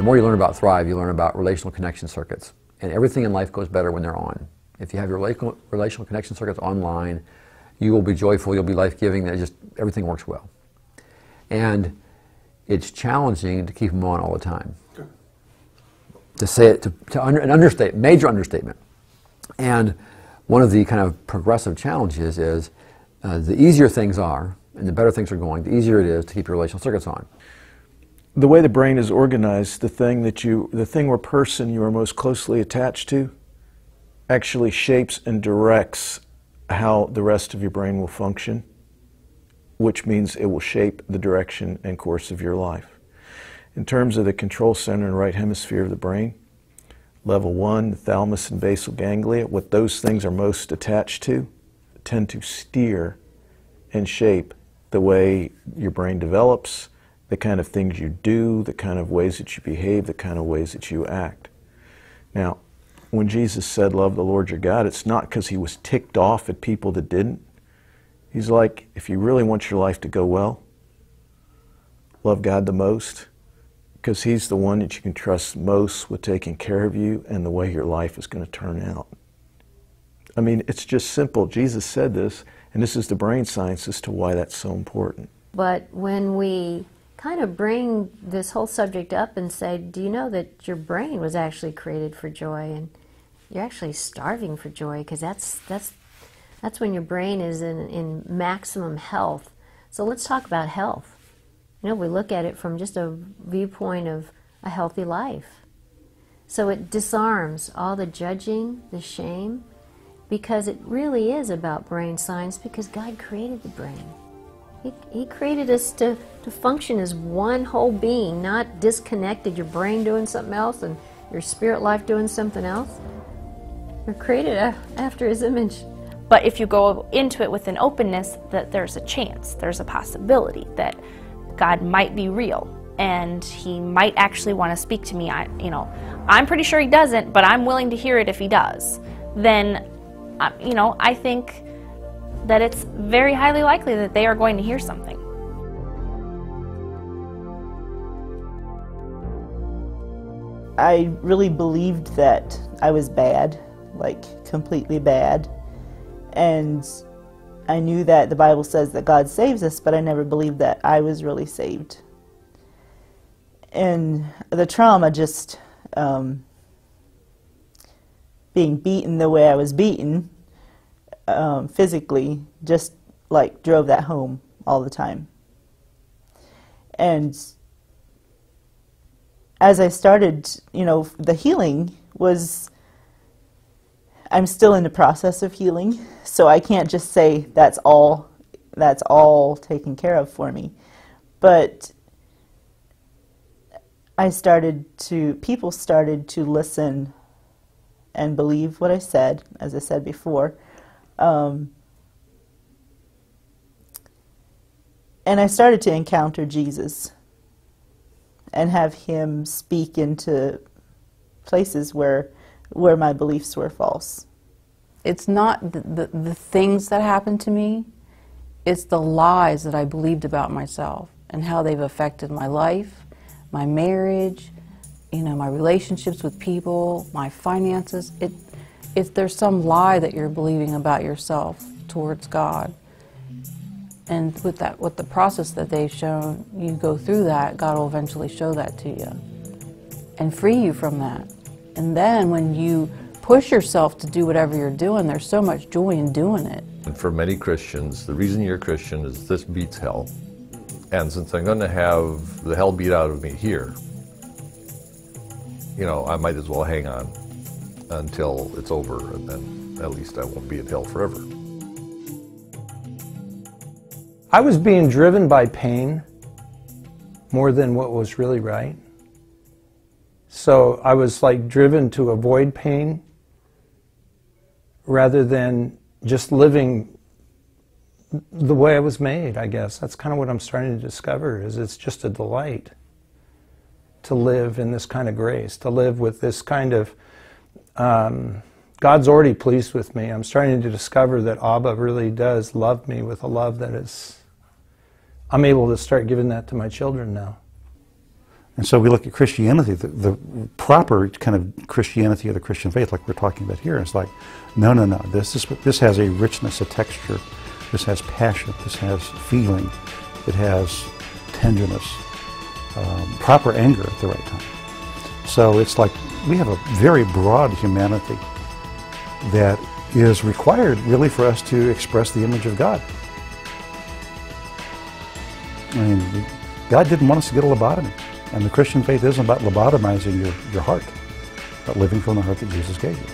more you learn about Thrive, you learn about relational connection circuits. And everything in life goes better when they're on. If you have your relational connection circuits online, you will be joyful, you'll be life-giving, everything works well. And it's challenging to keep them on all the time. Sure. To say it, an understatement, major understatement. And one of the kind of progressive challenges is the easier things are, and the better things are going, the easier it is to keep your relational circuits on. The way the brain is organized, the thing or person you are most closely attached to actually shapes and directs how the rest of your brain will function, which means it will shape the direction and course of your life. In terms of the control center and right hemisphere of the brain, level 1, the thalamus and basal ganglia, what those things are most attached to, tend to steer and shape the way your brain develops, the kind of things you do, the kind of ways that you behave, the kind of ways that you act. Now, when Jesus said, love the Lord your God, it's not because he was ticked off at people that didn't. He's like, if you really want your life to go well, love God the most, because he's the one that you can trust most with taking care of you and the way your life is going to turn out. I mean, it's just simple. Jesus said this, and this is the brain science as to why that's so important. But when we kind of bring this whole subject up and say, do you know that your brain was actually created for joy, and you're actually starving for joy, because that's when your brain is in maximum health. So let's talk about health. You know, we look at it from just a viewpoint of a healthy life. So it disarms all the judging, the shame, because it really is about brain science, because God created the brain. He created us to function as one whole being, not disconnected, your brain doing something else and your spirit life doing something else. We're created after his image. But if you go into it with an openness that there's a chance, there's a possibility that God might be real and he might actually want to speak to me, I'm pretty sure he doesn't, but I'm willing to hear it if he does, then, I think that it's very highly likely that they are going to hear something. I really believed that I was bad, like completely bad. And I knew that the Bible says that God saves us, but I never believed that I was really saved. And the trauma, just being beaten the way I was beaten, physically, just like drove that home all the time. And as I started, the healing was, I'm still in the process of healing, so I can't just say that's all taken care of for me. But people started to listen and believe what I said, as I said before. And I started to encounter Jesus and have him speak into places where my beliefs were false. It's not the things that happened to me, it's the lies that I believed about myself and how they've affected my life, my marriage, my relationships with people, my finances. If there's some lie that you're believing about yourself towards God, and with the process that they've shown, you go through that, God will eventually show that to you and free you from that. And then when you push yourself to do whatever you're doing, there's so much joy in doing it. And for many Christians, the reason you're a Christian is this beats hell. And since I'm going to have the hell beat out of me here, I might as well hang on until it's over, and then at least I won't be in hell forever. I was being driven by pain more than what was really right. So I was like driven to avoid pain rather than just living the way I was made, I guess. That's kind of what I'm starting to discover, is it's just a delight to live in this kind of grace, to live with this kind of, God's already pleased with me. I'm starting to discover that Abba really does love me with a love that is, I'm able to start giving that to my children now. And so we look at Christianity, the proper kind of Christianity of the Christian faith, like we're talking about here. It's like, no, no, no. This has a richness, a texture. This has passion. This has feeling. It has tenderness, proper anger at the right time. So it's like we have a very broad humanity that is required really for us to express the image of God. I mean, God didn't want us to get a lobotomy. And the Christian faith isn't about lobotomizing your heart, but living from the heart that Jesus gave you.